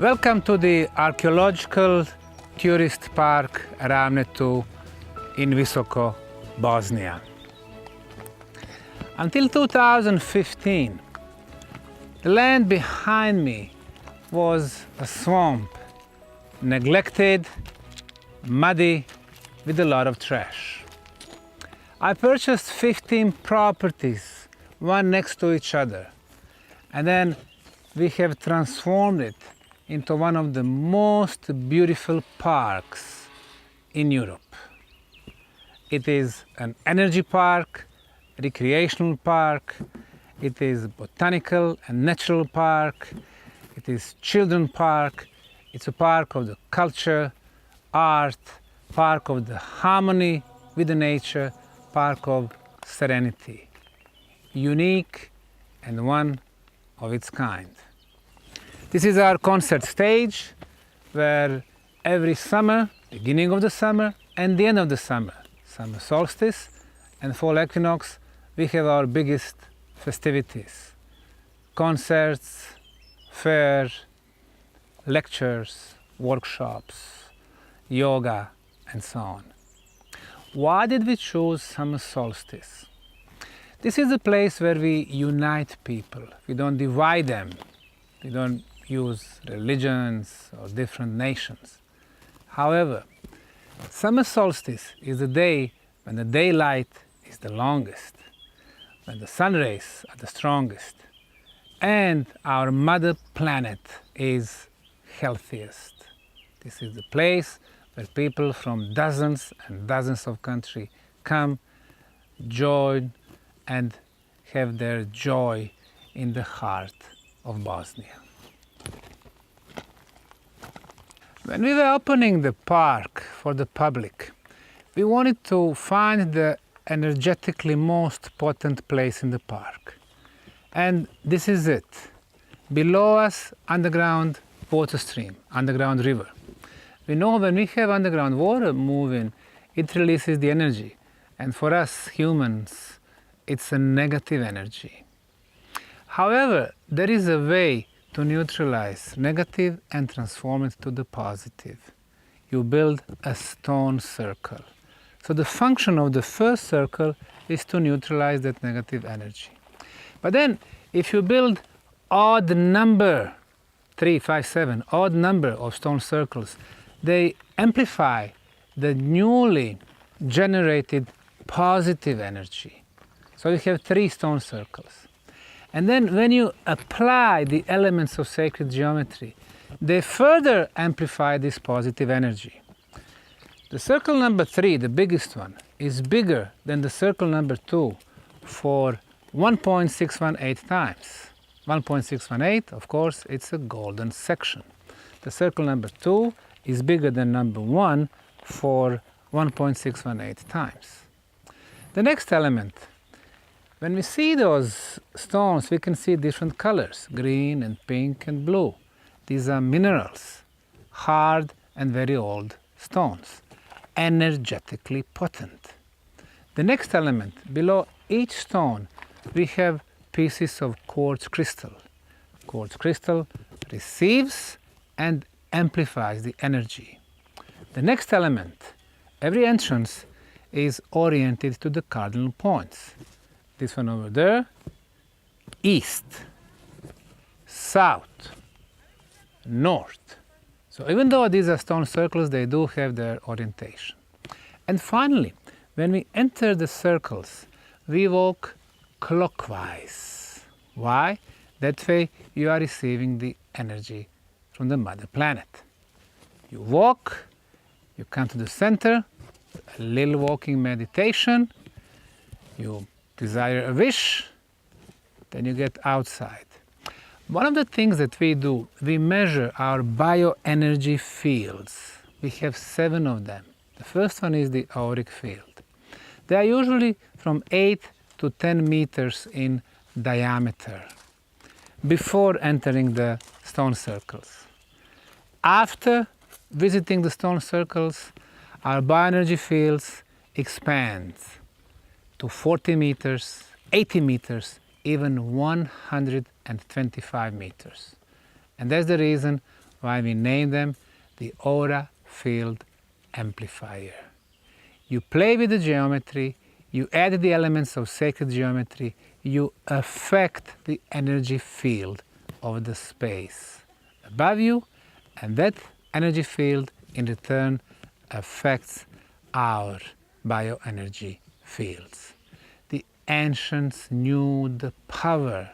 Welcome to the archaeological tourist park Ravne in Visoko, Bosnia. Until 2015, the land behind me was a swamp, neglected, muddy, with a lot of trash. I purchased 15 properties, one next to each other, and then we have transformed it into one of the most beautiful parks in Europe. It is an energy park, recreational park, it is botanical and natural park, it is children park, it's a park of the culture, art, park of the harmony with the nature, park of serenity. Unique and one of its kind. This is our concert stage where every summer, beginning of the summer and the end of the summer solstice and fall equinox, we have our biggest festivities. Concerts, fair, lectures, workshops, yoga, and so on. Why did we choose summer solstice? This is a place where we unite people. We don't divide them. We don't use religions or different nations. However, summer solstice is the day when the daylight is the longest, when the sun rays are the strongest, and our mother planet is healthiest. This is the place where people from dozens and dozens of countries come, join, and have their joy in the heart of Bosnia. When we were opening the park for the public, we wanted to find the energetically most potent place in the park. And this is it. Below us, underground water stream, underground river. We know when we have underground water moving, it releases the energy. And for us humans, it's a negative energy. However, there is a way to neutralize negative and transform it to the positive. You build a stone circle. So the function of the first circle is to neutralize that negative energy. But then if you build odd number, 3, 5, 7, odd number of stone circles, they amplify the newly generated positive energy. So you have 3 stone circles. And then when you apply the elements of sacred geometry, they further amplify this positive energy. The circle number 3, the biggest one, is bigger than the circle number 2 for 1.618 times. 1.618, of course, it's a golden section. The circle number 2 is bigger than number 1 for 1.618 times. The next element, when we see those stones, we can see different colors, green and pink and blue. These are minerals, hard and very old stones, energetically potent. The next element, below each stone, we have pieces of quartz crystal. Quartz crystal receives and amplifies the energy. The next element, every entrance is oriented to the cardinal points. This one over there, east, south, north. So even though these are stone circles, they do have their orientation. And finally, when we enter the circles, we walk clockwise. Why? That way you are receiving the energy from the mother planet. You walk, you come to the center, a little walking meditation, you desire a wish, then you get outside. One of the things that we do, we measure our bioenergy fields. We have 7 of them. The first one is the auric field. They are usually from 8 to 10 meters in diameter before entering the stone circles. After visiting the stone circles, our bioenergy fields expand to 40 meters, 80 meters, even 125 meters. And that's the reason why we name them the aura field amplifier. You play with the geometry, you add the elements of sacred geometry, you affect the energy field of the space above you, and that energy field in return affects our bioenergy fields. The ancients knew the power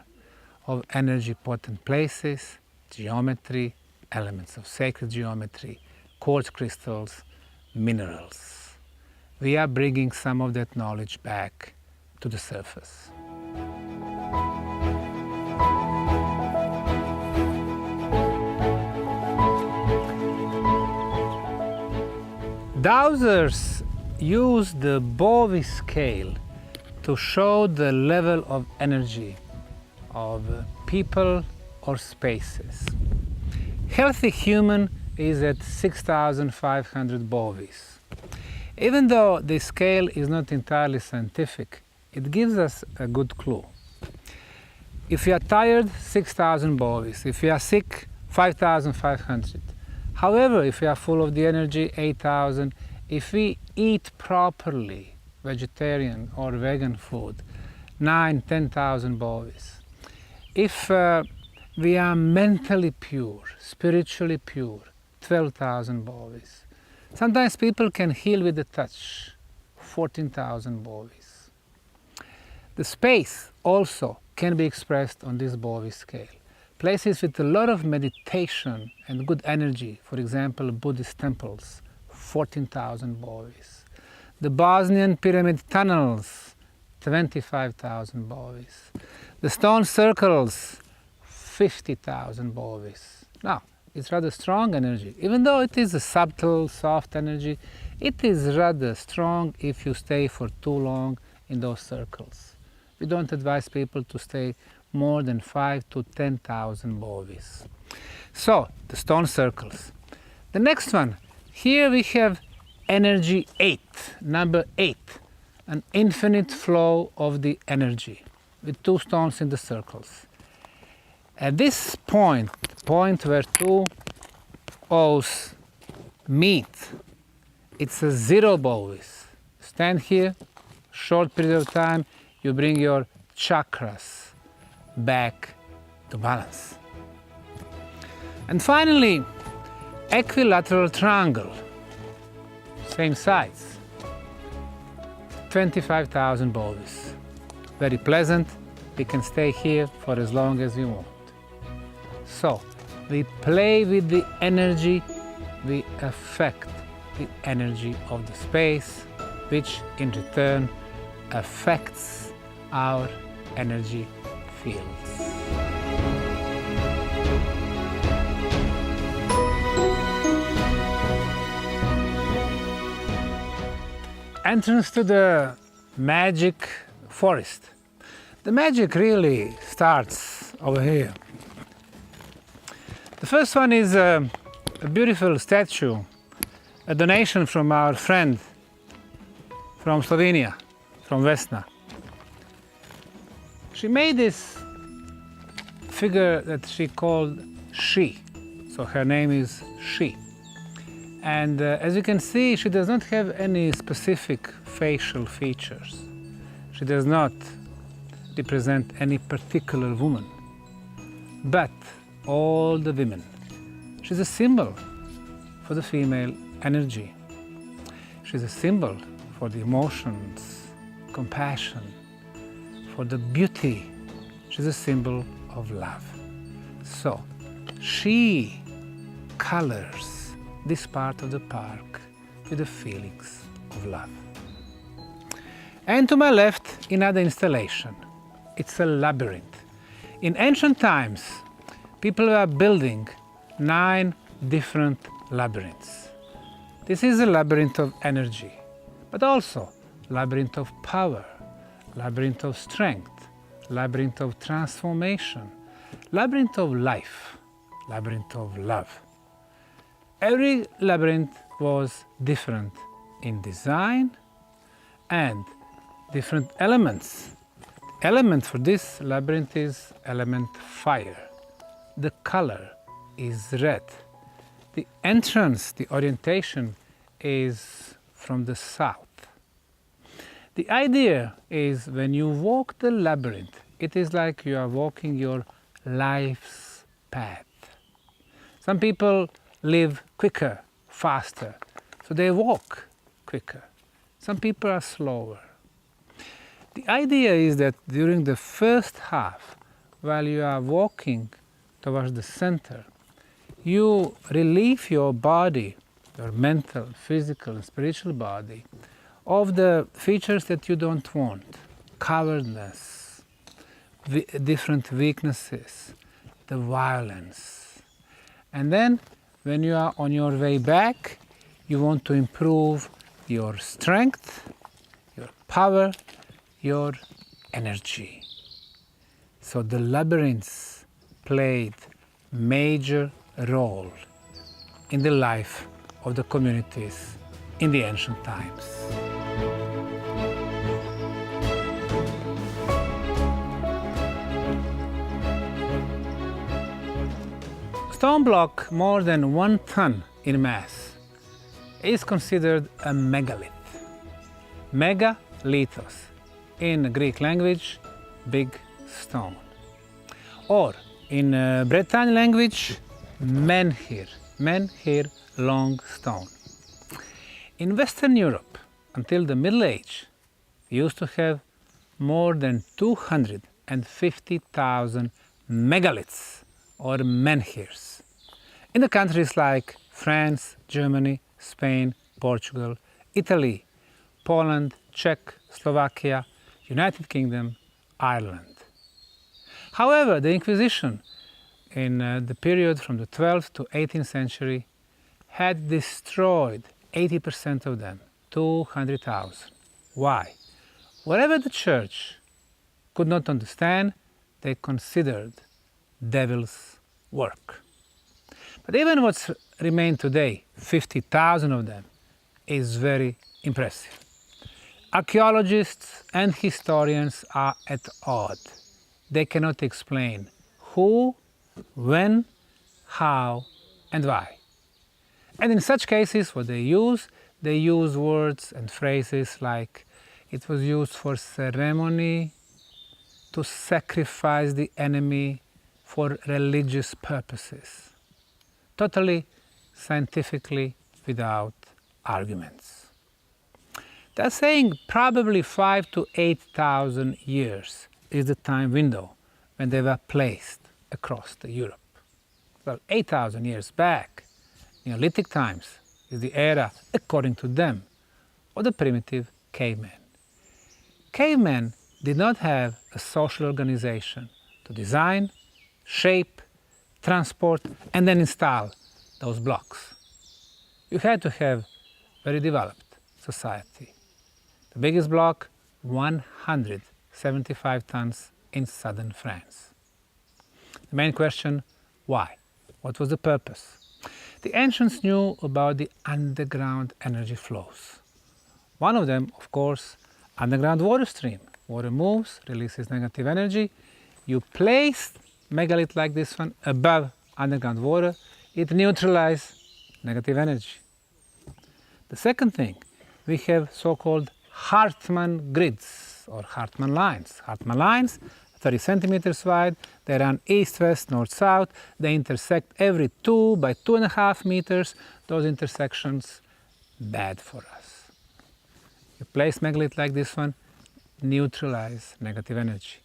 of energy potent places, geometry, elements of sacred geometry, quartz crystals, minerals. We are bringing some of that knowledge back to the surface. Dowsers use the Bowie scale to show the level of energy of people or spaces. Healthy human is at 6,500 Bowies. Even though the scale is not entirely scientific, it gives us a good clue. If you are tired, 6,000 Bowies. If you are sick, 5,500. However, if we are full of the energy, 8,000. If we eat properly, vegetarian or vegan food, 9,000, 10,000 Bowies. If we are mentally pure, spiritually pure, 12,000 Bowies. Sometimes people can heal with the touch, 14,000 Bowies. The space also can be expressed on this Bowie scale. Places with a lot of meditation and good energy, for example, Buddhist temples, 14,000 Bowies. The Bosnian pyramid tunnels, 25,000 Bowies. The stone circles, 50,000 Bowies. Now, it's rather strong energy. Even though it is a subtle, soft energy, it is rather strong if you stay for too long in those circles. We don't advise people to stay more than 5 to 10,000 Bowies. So, the stone circles. The next one, here we have energy 8, number 8, an infinite flow of the energy with two stones in the circles. At this point where two O's meet, it's a 0 Bowies. Stand here, short period of time, you bring your chakras back to balance. And finally, equilateral triangle, same size, 25,000 Bowies. Very pleasant, we can stay here for as long as we want. So, we play with the energy, we affect the energy of the space, which in return affects our energy fields. Entrance to the magic forest. The magic really starts over here. The first one is a beautiful statue, a donation from our friend from Slovenia, from Vesna. She made this figure that she called She. So her name is She. And as you can see, she does not have any specific facial features. She does not represent any particular woman, but all the women. She's a symbol for the female energy. She's a symbol for the emotions, compassion, for the beauty. She's a symbol of love. So, she colors this part of the park with the feelings of love. And to my left, another installation. It's a labyrinth. In ancient times, people were building 9 different labyrinths. This is a labyrinth of energy, but also labyrinth of power, labyrinth of strength, labyrinth of transformation, labyrinth of life, labyrinth of love. Every labyrinth was different in design and different elements. The element for this labyrinth is element fire. The color is red. The entrance, the orientation, is from the south. The idea is when you walk the labyrinth, it is like you are walking your life's path. Some people live quicker, faster, so they walk quicker. Some people are slower. The idea is that during the first half, while you are walking towards the center, you relieve your body, your mental, physical, and spiritual body, of the features that you don't want: cowardness, different weaknesses, the violence. And then, when you are on your way back, you want to improve your strength, your power, your energy. So the labyrinths played major role in the life of the communities in the ancient times. Stone block more than 1 ton in mass is considered a megalith. Megalithos, in Greek language, big stone. Or in Breton language, menhir, long stone. In Western Europe, until the Middle Age, we used to have more than 250,000 megaliths or menhirs in the countries like France, Germany, Spain, Portugal, Italy, Poland, Czech, Slovakia, United Kingdom, Ireland. However, the Inquisition in the period from the 12th to 18th century had destroyed 80% of them, 200,000. Why? Whatever the church could not understand, they considered devil's work. But even what's remained today, 50,000 of them, is very impressive. Archaeologists and historians are at odds. They cannot explain who, when, how, and why. And in such cases, what they use words and phrases like it was used for ceremony, to sacrifice the enemy, for religious purposes. Totally scientifically without arguments. They're saying probably 5,000 to 8,000 years is the time window when they were placed across Europe. Well, 8,000 years back, Neolithic times, is the era, according to them, of the primitive caveman. Cavemen did not have a social organization to design, shape, transport, and then install those blocks. You had to have very developed society. The biggest block, 175 tons in southern France. The main question, why? What was the purpose? The ancients knew about the underground energy flows. One of them, of course, underground water stream. Water moves, releases negative energy. You place megalith like this one above underground water, it neutralizes negative energy. The second thing, we have so-called Hartmann grids or Hartmann lines. Hartmann lines, 30 centimeters wide, they run east-west, north-south, they intersect every 2 by 2.5 meters. Those intersections, bad for us. You place megalith like this one, neutralize negative energy.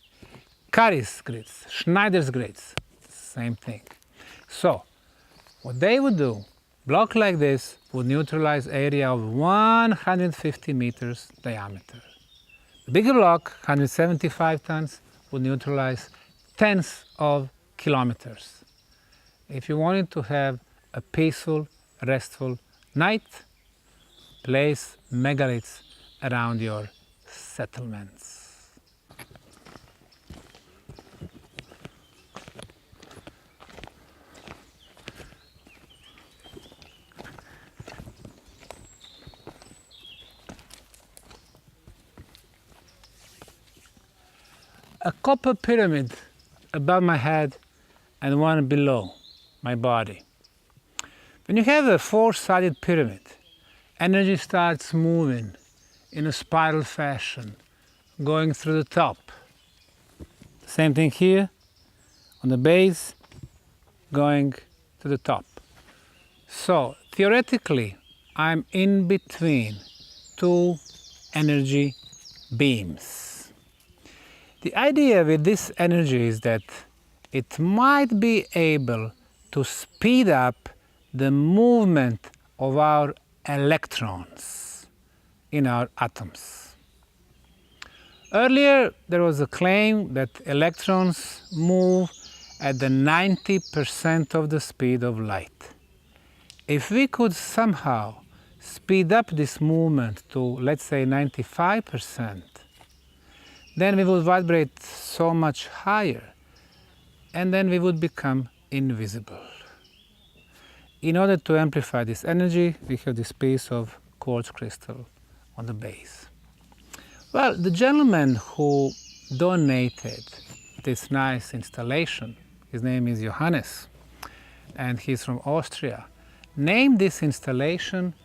Curry's grids, Schneider's grids, same thing. So, what they would do, block like this would neutralize area of 150 meters diameter. The bigger block, 175 tons, would neutralize tens of kilometers. If you wanted to have a peaceful, restful night, place megaliths around your settlements. A copper pyramid above my head and one below my body. When you have a four-sided pyramid, energy starts moving in a spiral fashion, going through the top. Same thing here, on the base, going to the top. So theoretically, I'm in between two energy beams. The idea with this energy is that it might be able to speed up the movement of our electrons in our atoms. Earlier, there was a claim that electrons move at the 90% of the speed of light. If we could somehow speed up this movement to, let's say, 95%, then we would vibrate so much higher, and then we would become invisible. In order to amplify this energy, we have this piece of quartz crystal on the base. Well, the gentleman who donated this nice installation, his name is Johannes, and he's from Austria, named this installation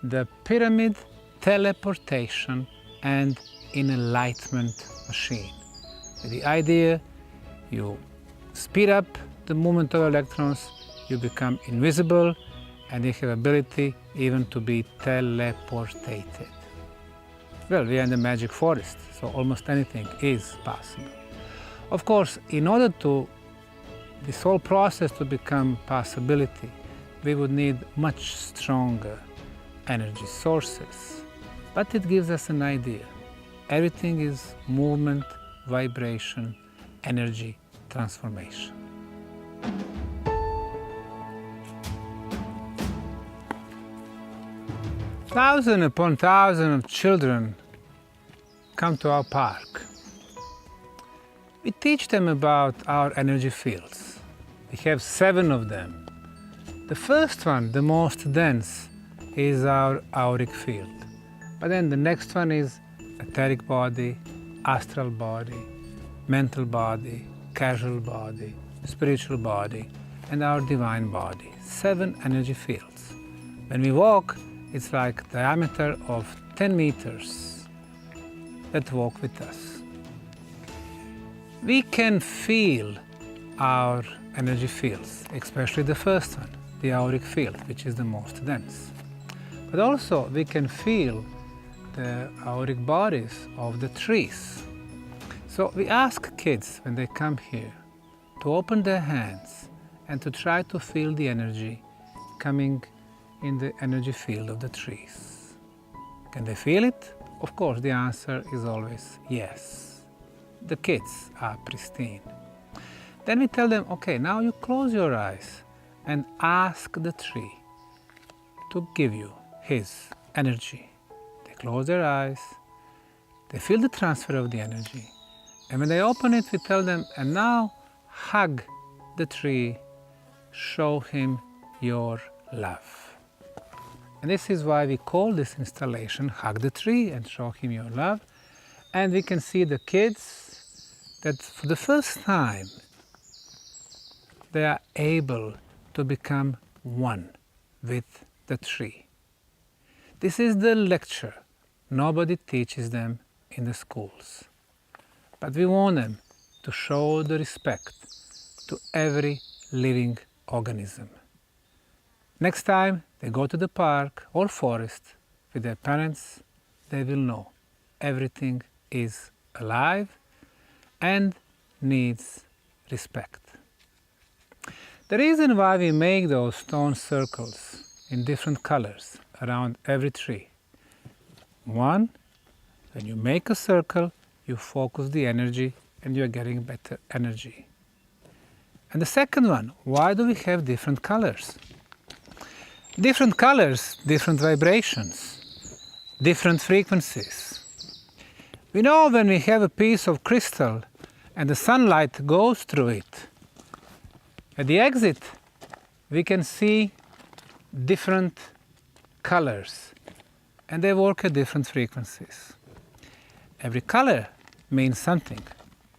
the Pyramid Teleportation and Enlightenment Machine. With the idea, you speed up the movement of electrons, you become invisible, and you have ability even to be teleported. Well, we are in the magic forest, so almost anything is possible. Of course, in order to this whole process to become possibility, we would need much stronger energy sources. But it gives us an idea. Everything is movement, vibration, energy, transformation. Thousands upon thousands of children come to our park. We teach them about our energy fields. We have 7 of them. The first one, the most dense, is our auric field. But then the next one is etheric body, astral body, mental body, casual body, spiritual body, and our divine body. 7 energy fields. When we walk, it's like diameter of 10 meters that walk with us. We can feel our energy fields, especially the first one, the auric field, which is the most dense. But also we can feel the auric bodies of the trees. So we ask kids when they come here to open their hands and to try to feel the energy coming in the energy field of the trees. Can they feel it? Of course, the answer is always yes. The kids are pristine. Then we tell them, okay, now you close your eyes and ask the tree to give you his energy. They close their eyes, they feel the transfer of the energy, and when they open it, we tell them, and now hug the tree, show him your love. And this is why we call this installation Hug the Tree and Show Him Your Love. And we can see the kids that for the first time they are able to become one with the tree. This is the lecture nobody teaches them in the schools. But we want them to show the respect to every living organism. Next time they go to the park or forest with their parents, they will know everything is alive and needs respect. The reason why we make those stone circles in different colors around every tree. One, when you make a circle, you focus the energy and you are getting better energy. And the second one, why do we have different colors? Different colors, different vibrations, different frequencies. We know when we have a piece of crystal and the sunlight goes through it, at the exit we can see different colors and they work at different frequencies. Every color means something.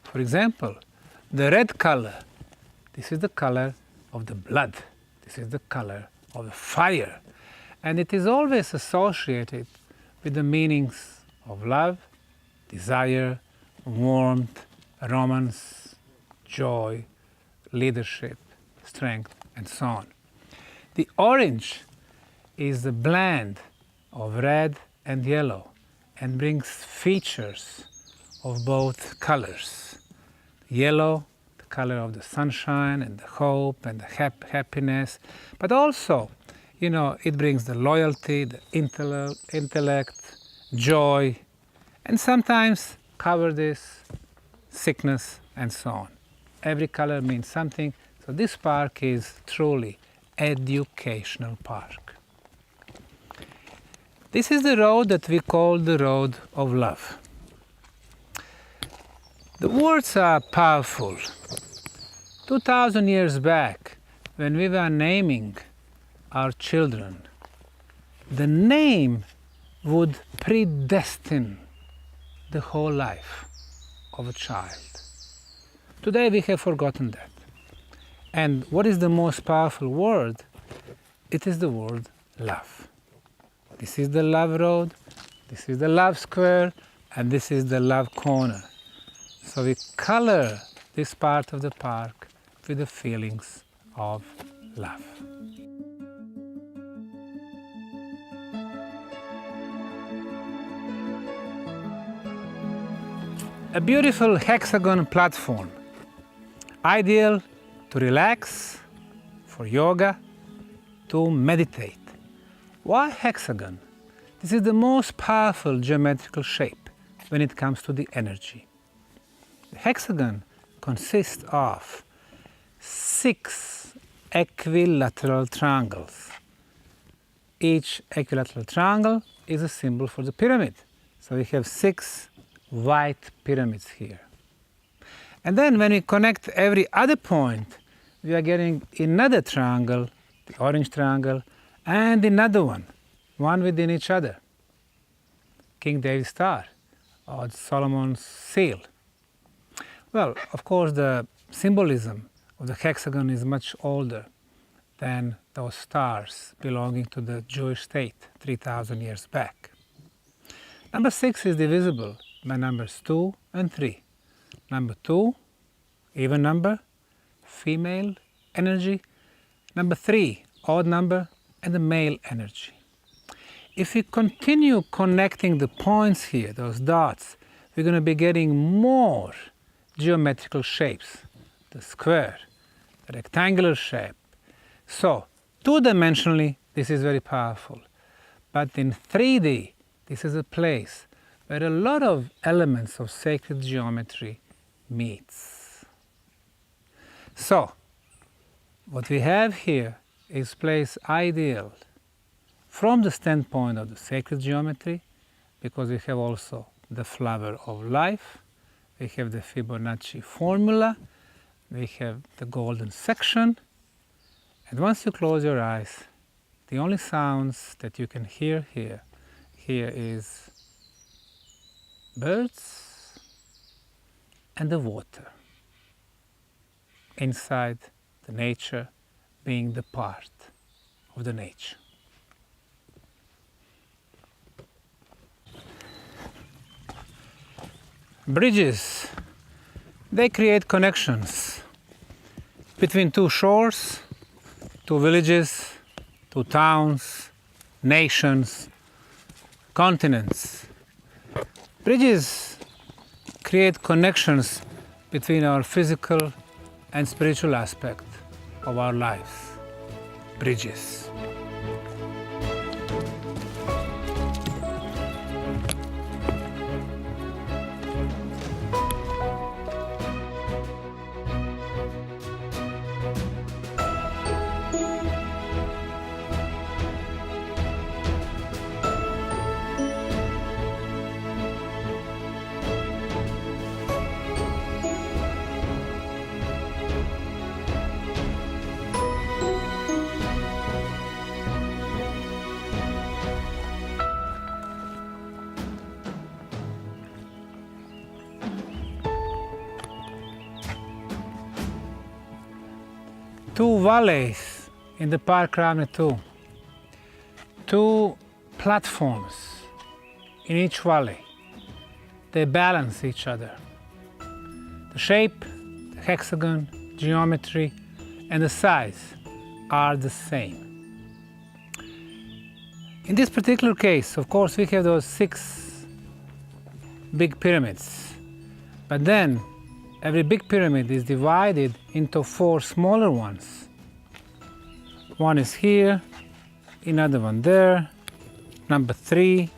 For example, the red color, this is the color of the blood. This is the color of fire, and it is always associated with the meanings of love, desire, warmth, romance, joy, leadership, strength, and so on. The orange is the blend of red and yellow and brings features of both colors. Yellow, the color of the sunshine and the hope and the happiness, but also, it brings the loyalty, the intellect, joy, and sometimes cowardice, sickness, and so on. Every color means something, so this park is truly educational park. This is the road that we call the road of love. The words are powerful. 2000 years back, when we were naming our children, the name would predestine the whole life of a child. Today we have forgotten that. And what is the most powerful word? It is the word love. This is the love road, this is the love square, and this is the love corner. So we color this part of the park with the feelings of love. A beautiful hexagon platform, ideal to relax, for yoga, to meditate. Why hexagon? This is the most powerful geometrical shape when it comes to the energy. The hexagon consists of 6 equilateral triangles. Each equilateral triangle is a symbol for the pyramid. So we have 6 white pyramids here. And then when we connect every other point, we are getting another triangle, the orange triangle, and another one within each other. King David's star, or Solomon's seal. Well, of course, the symbolism of the hexagon is much older than those stars belonging to the Jewish state 3,000 years back. Number 6 is divisible by numbers 2 and 3. Number 2, even number, female energy. Number 3, odd number, and the male energy. If we continue connecting the points here, those dots, we're going to be getting more geometrical shapes. The square, the rectangular shape. So, two-dimensionally, this is very powerful. But in 3D, this is a place where a lot of elements of sacred geometry meets. So, what we have here is place ideal from the standpoint of the sacred geometry, because we have also the flower of life, we have the Fibonacci formula, we have the golden section, and once you close your eyes, the only sounds that you can hear here is birds and the water inside the nature, being the part of the nature. Bridges, they create connections between two shores, two villages, two towns, nations, continents. Bridges create connections between our physical and spiritual aspect of our lives. Bridges. Two valleys in the park Ravne too. two platforms in each valley. They balance each other. The shape, the hexagon, geometry, and the size are the same. In this particular case, of course, we have those 6 big pyramids, but then every big pyramid is divided into 4 smaller ones. One is here, another one there, number 3,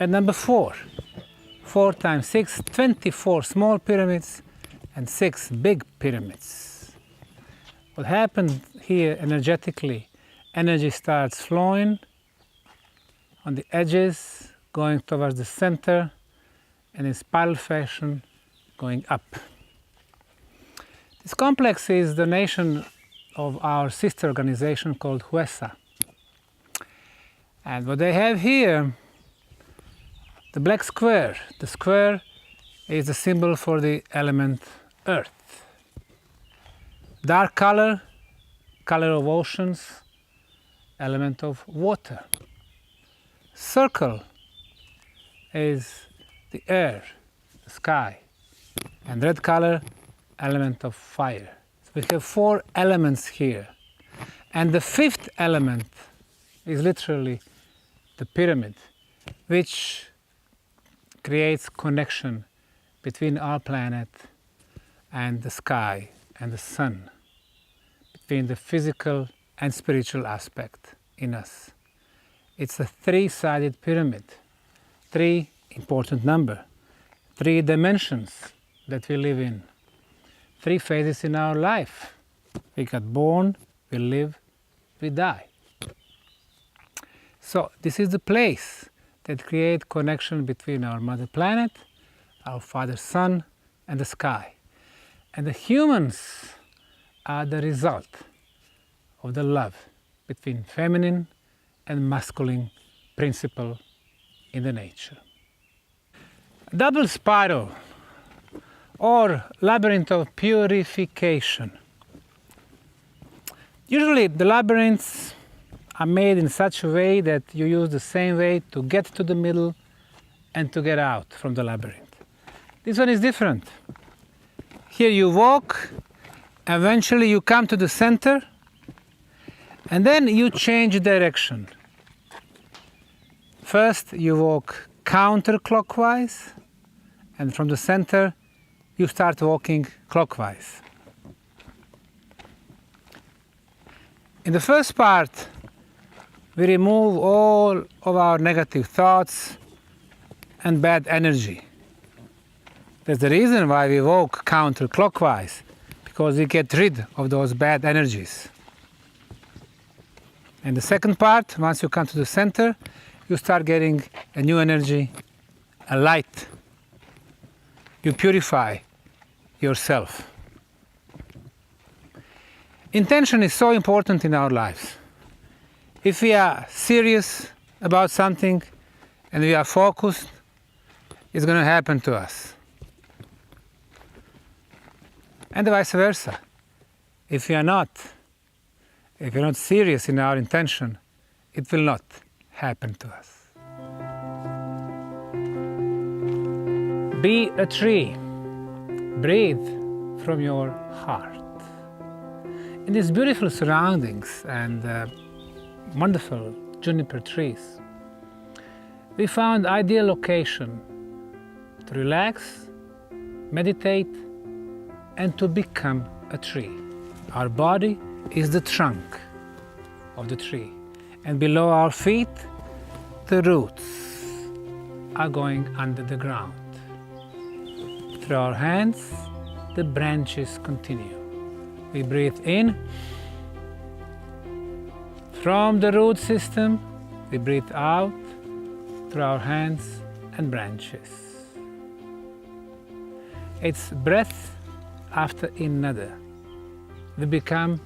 and number 4. 4 times 6, 24 small pyramids and 6 big pyramids. What happened here energetically, energy starts flowing on the edges, going towards the center, and in spiral fashion, going up. This complex is the nation of our sister organization called HUESA. And what they have here, the black square. The square is the symbol for the element earth. Dark color, color of oceans, element of water. Circle is the air, the sky. And red color, element of fire. So we have 4 elements here. And the 5th element is literally the pyramid, which creates connection between our planet and the sky and the sun, between the physical and spiritual aspect in us. It's a 3-sided pyramid, 3 important number, 3 dimensions that we live in, 3 phases in our life. We got born, we live, we die. So this is the place that creates connection between our mother planet, our father sun, and the sky. And the humans are the result of the love between feminine and masculine principle in the nature. Double spiral or labyrinth of purification. Usually the labyrinths are made in such a way that you use the same way to get to the middle and to get out from the labyrinth. This one is different. Here you walk, eventually you come to the center, and then you change direction. First you walk counterclockwise, and from the center you start walking clockwise. In the first part, we remove all of our negative thoughts and bad energy. That's the reason why we walk counterclockwise, because we get rid of those bad energies. And the second part, once you come to the center, you start getting a new energy, a light. You purify yourself. Intention is so important in our lives. If we are serious about something and we are focused, it's going to happen to us. And vice versa. If we are not serious in our intention, it will not happen to us. Be a tree. Breathe from your heart. In these beautiful surroundings and wonderful juniper trees, we found ideal location to relax, meditate, and to become a tree. Our body is the trunk of the tree, and below our feet, the roots are going under the ground. Through our hands, the branches continue. We breathe in. From the root system, we breathe out through our hands and branches. It's breath after another. We become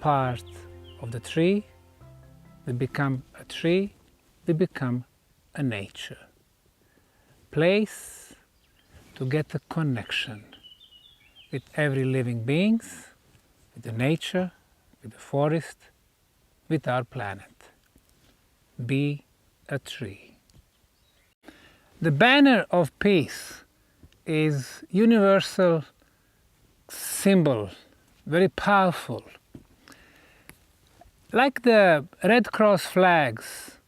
part of the tree. We become a tree. We become a nature. Place to get a connection with every living beings, with the nature, with the forest, with our planet. be a tree. The banner of peace is universal symbol, very powerful. Like the Red Cross flags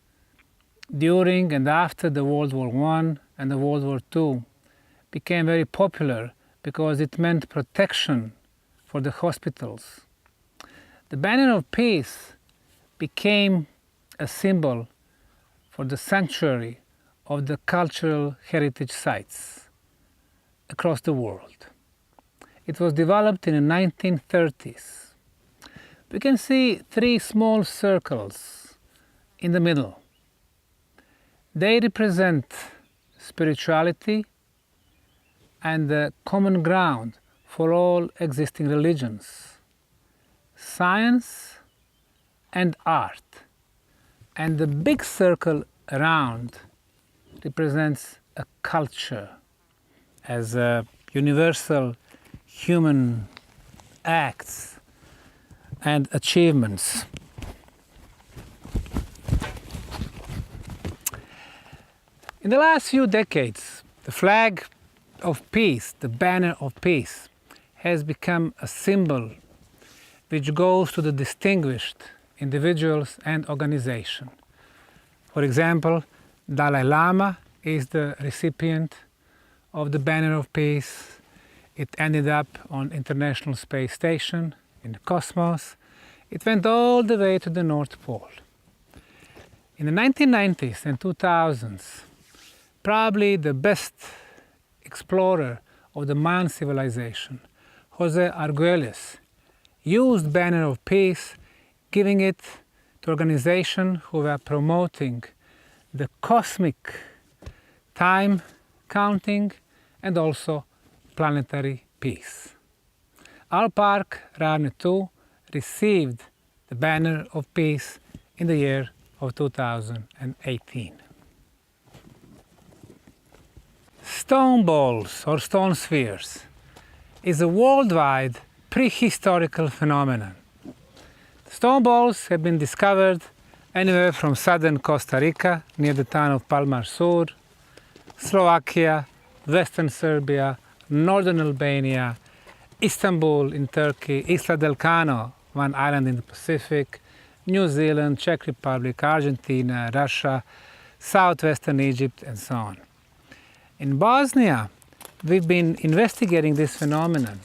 during and after the World War I and the World War II became very popular because it meant protection for the hospitals. The banner of peace became a symbol for the sanctuary of the cultural heritage sites across the world. It was developed in the 1930s. We can see three small circles in the middle. They represent spirituality and the common ground for all existing religions, science and art. And the big circle around represents a culture as a universal human acts and achievements. In the last few decades, the flag of peace, the banner of peace, has become a symbol which goes to the distinguished individuals and organizations. For example, Dalai Lama is the recipient of the banner of peace. It ended up on International Space Station in the cosmos. It went all the way to the North Pole. In the 1990s and 2000s, probably the best explorer of the Mayan civilization, Jose Arguelles, used banner of peace, giving it to organizations who were promoting the cosmic time counting and also planetary peace. Our park, Ravne 2, received the banner of peace in the year of 2018. Stone balls or stone spheres is a worldwide prehistorical phenomenon. Stone balls have been discovered anywhere from southern Costa Rica near the town of Palmar Sur, Slovakia, western Serbia, northern Albania, Istanbul in Turkey, Isla del Cano, one island in the Pacific, New Zealand, Czech Republic, Argentina, Russia, southwestern Egypt, and so on. In Bosnia, we've been investigating this phenomenon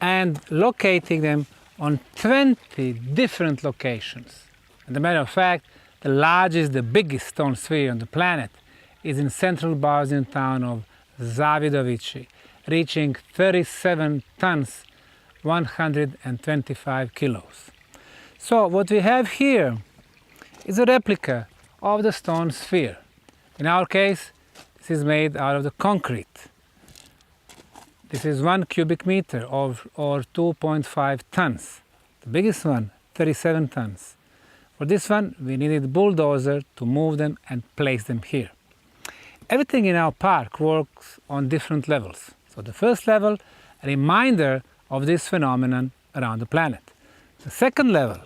and locating them on 20 different locations. As a matter of fact, the largest, the biggest stone sphere on the planet is in central Bosnian town of Zavidovići, reaching 37 tons, 125 kilos. So what we have here is a replica of the stone sphere. In our case, this is made out of the concrete. This is 1 cubic meter or 2.5 tons. The biggest one, 37 tons. For this one, we needed a bulldozer to move them and place them here. Everything in our park works on different levels. So the first level, a reminder of this phenomenon around the planet. The second level,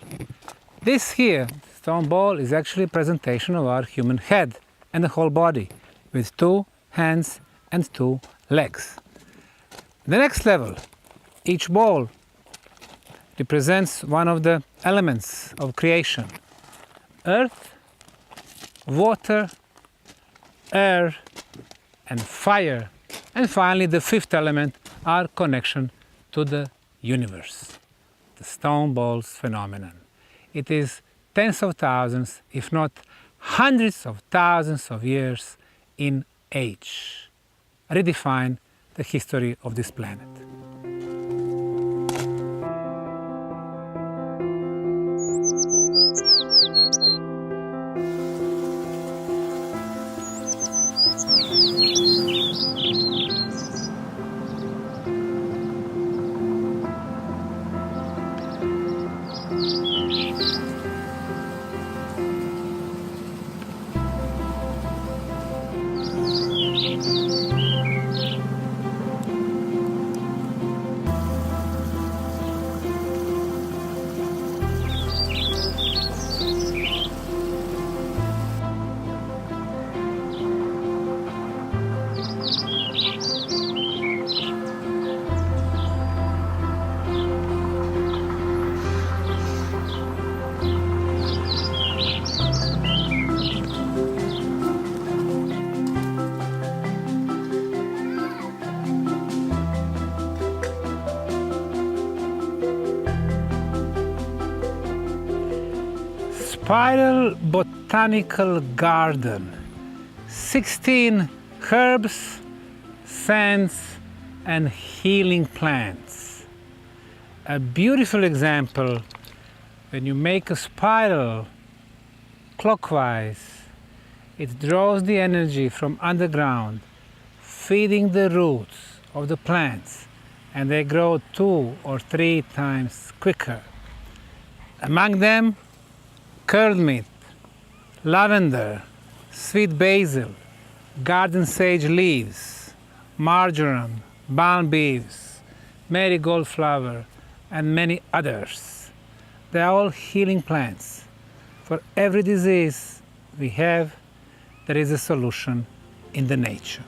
this here, stone ball, is actually a presentation of our human head and the whole body with 2 hands and 2 legs. The next level, each ball represents one of the elements of creation: earth, water, air, and fire. And finally, the fifth element, our connection to the universe, the stone balls phenomenon. It is tens of thousands, if not hundreds of thousands of years in age. Redefine the history of this planet. spiral botanical garden. 16 herbs, scents, and healing plants. A beautiful example when you make a spiral clockwise, it draws the energy from underground, feeding the roots of the plants, and they grow 2 or 3 times quicker. Among them, curd meat, lavender, sweet basil, garden sage leaves, marjoram, balm leaves, marigold flower, and many others. They are all healing plants. For every disease we have, there is a solution in the nature.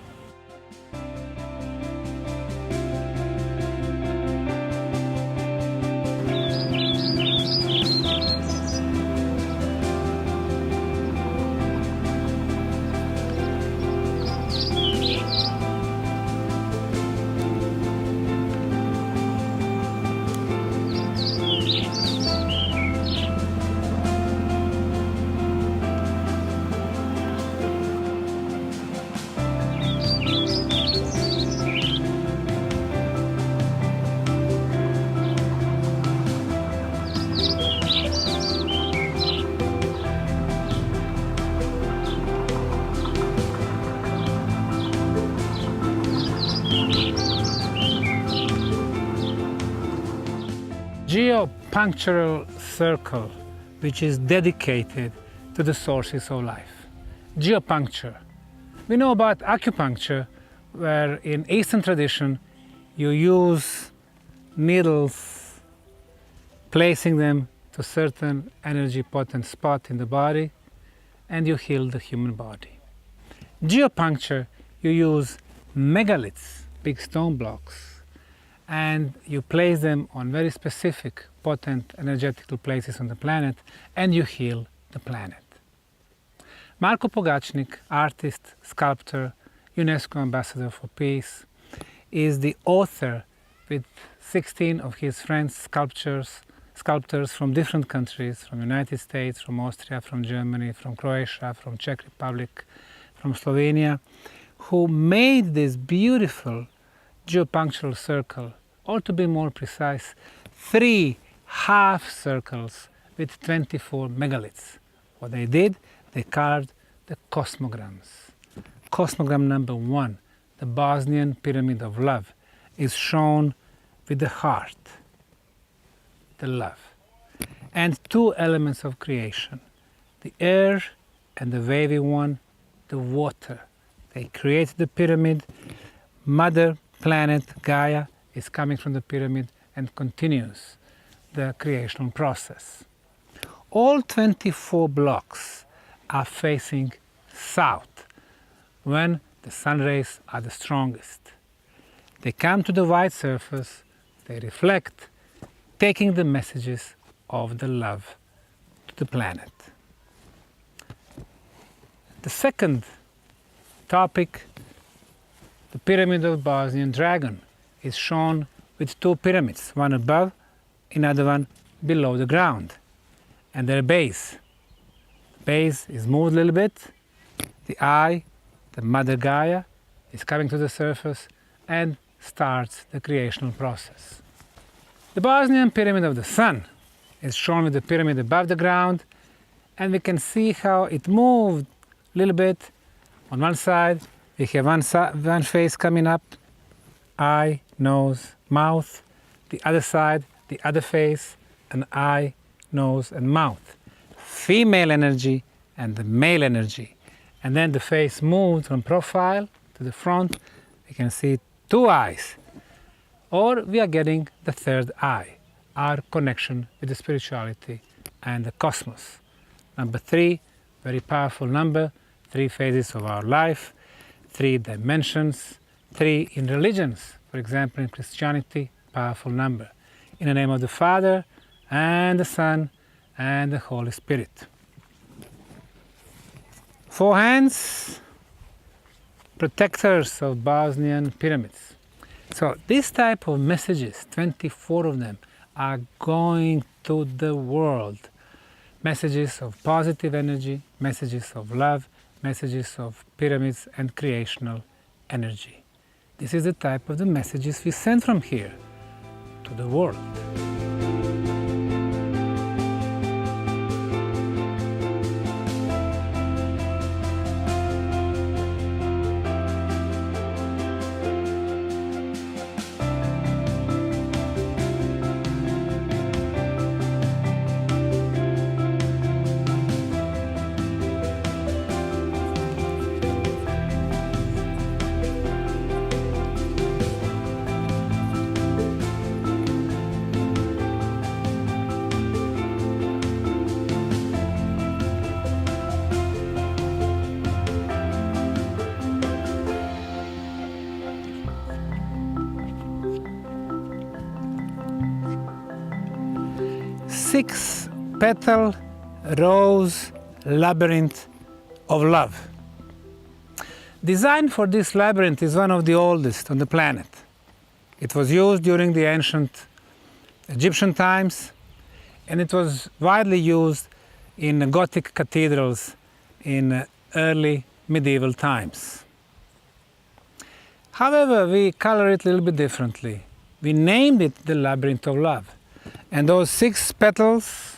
Geopunctural circle, which is dedicated to the sources of life. Geopuncture. We know about acupuncture, where in Eastern tradition you use needles, placing them to certain energy potent spot in the body, and you heal the human body. Geopuncture, you use megaliths, big stone blocks, and you place them on very specific, potent, energetical places on the planet, and you heal the planet. Marko Pogačnik, artist, sculptor, UNESCO Ambassador for Peace, is the author with 16 of his friends, sculptors from different countries, from United States, from Austria, from Germany, from Croatia, from Czech Republic, from Slovenia, who made this beautiful geopunctural circle, or to be more precise, 3 half circles with 24 megaliths. What they did, they carved the cosmograms. Cosmogram number 1, the Bosnian Pyramid of Love, is shown with the heart, the love, and 2 elements of creation, the air and the wavy one, the water. They created the pyramid. Mother planet Gaia is coming from the pyramid and continues the creational process. All 24 blocks are facing south when the sun rays are the strongest. They come to the white surface, they reflect, taking the messages of the love to the planet. The second topic, the pyramid of Bosnian dragon, is shown with 2 pyramids, one above, another one below the ground, and their base. The base is moved a little bit, the eye, the mother Gaia, is coming to the surface and starts the creational process. The Bosnian pyramid of the sun is shown with the pyramid above the ground, and we can see how it moved a little bit. On one side, we have one face coming up, eye, nose, mouth. The other side, the other face, an eye, nose, and mouth. Female energy and the male energy. And then the face moved from profile to the front. We can see 2 eyes. Or we are getting the 3rd eye, our connection with the spirituality and the cosmos. Number 3, very powerful number, 3 phases of our life, 3 dimensions, 3 in religions. For example, in Christianity, powerful number. In the name of the Father, and the Son, and the Holy Spirit. 4 hands, protectors of Bosnian pyramids. So this type of messages, 24 of them, are going to the world. messages of positive energy, messages of love, messages of pyramids and creational energy. This is the type of the messages we send from here to the world. Six-petal rose labyrinth of love. Design for this labyrinth is one of the oldest on the planet. It was used during the ancient Egyptian times, and it was widely used in Gothic cathedrals in early medieval times. However, we color it a little bit differently. We named it the Labyrinth of Love. And those 6 petals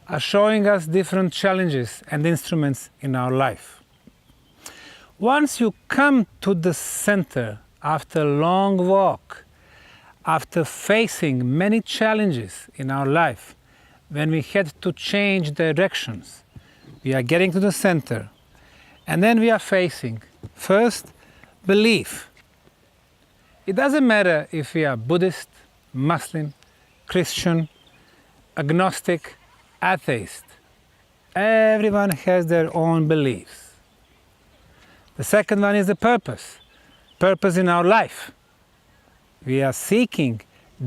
are showing us different challenges and instruments in our life. Once you come to the center after a long walk, after facing many challenges in our life, when we had to change directions, we are getting to the center, and then we are facing, first, belief. It doesn't matter if we are Buddhist, Muslim, Christian, agnostic, atheist. Everyone has their own beliefs. The second one is the purpose. Purpose in our life. We are seeking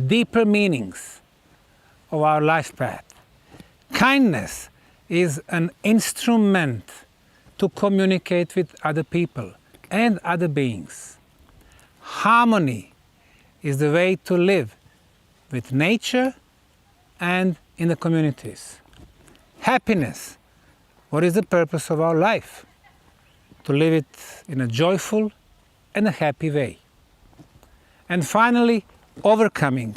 deeper meanings of our life path. Kindness is an instrument to communicate with other people and other beings. Harmony is the way to live with nature and in the communities. Happiness, what is the purpose of our life? To live it in a joyful and a happy way. And finally, overcoming.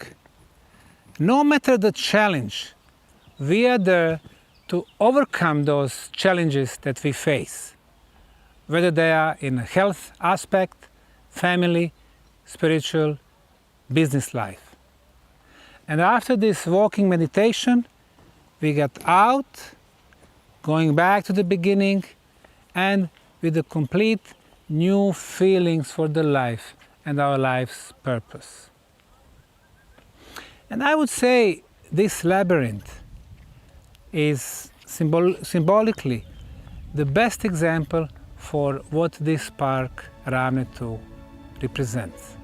No matter the challenge, we are there to overcome those challenges that we face, whether they are in a health aspect, family, spiritual, business life. And after this walking meditation, we got out, going back to the beginning, and with a complete new feelings for the life and our life's purpose. And I would say this labyrinth is symbolically the best example for what this park Ravne 2 represents.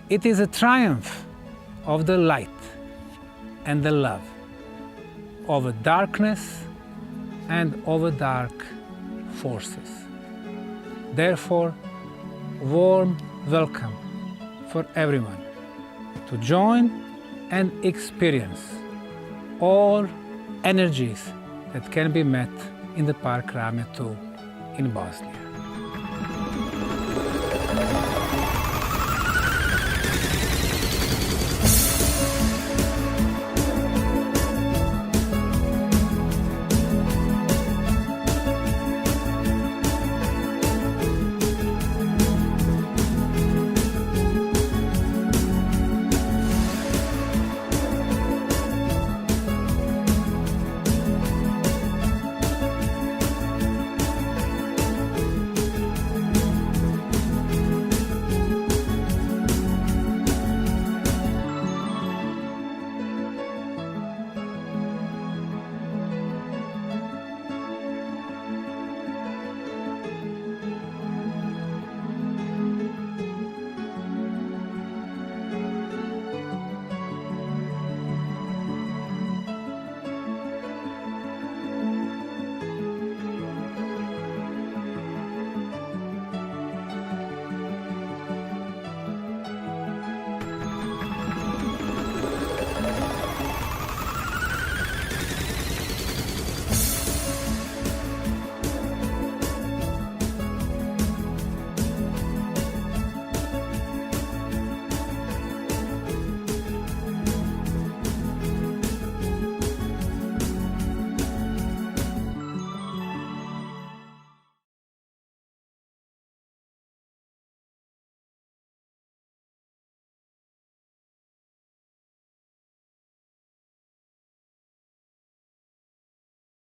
It is a triumph of the light and the love, over darkness and over dark forces. Therefore, warm welcome for everyone to join and experience all energies that can be met in the Park Ravne 2 in Bosnia.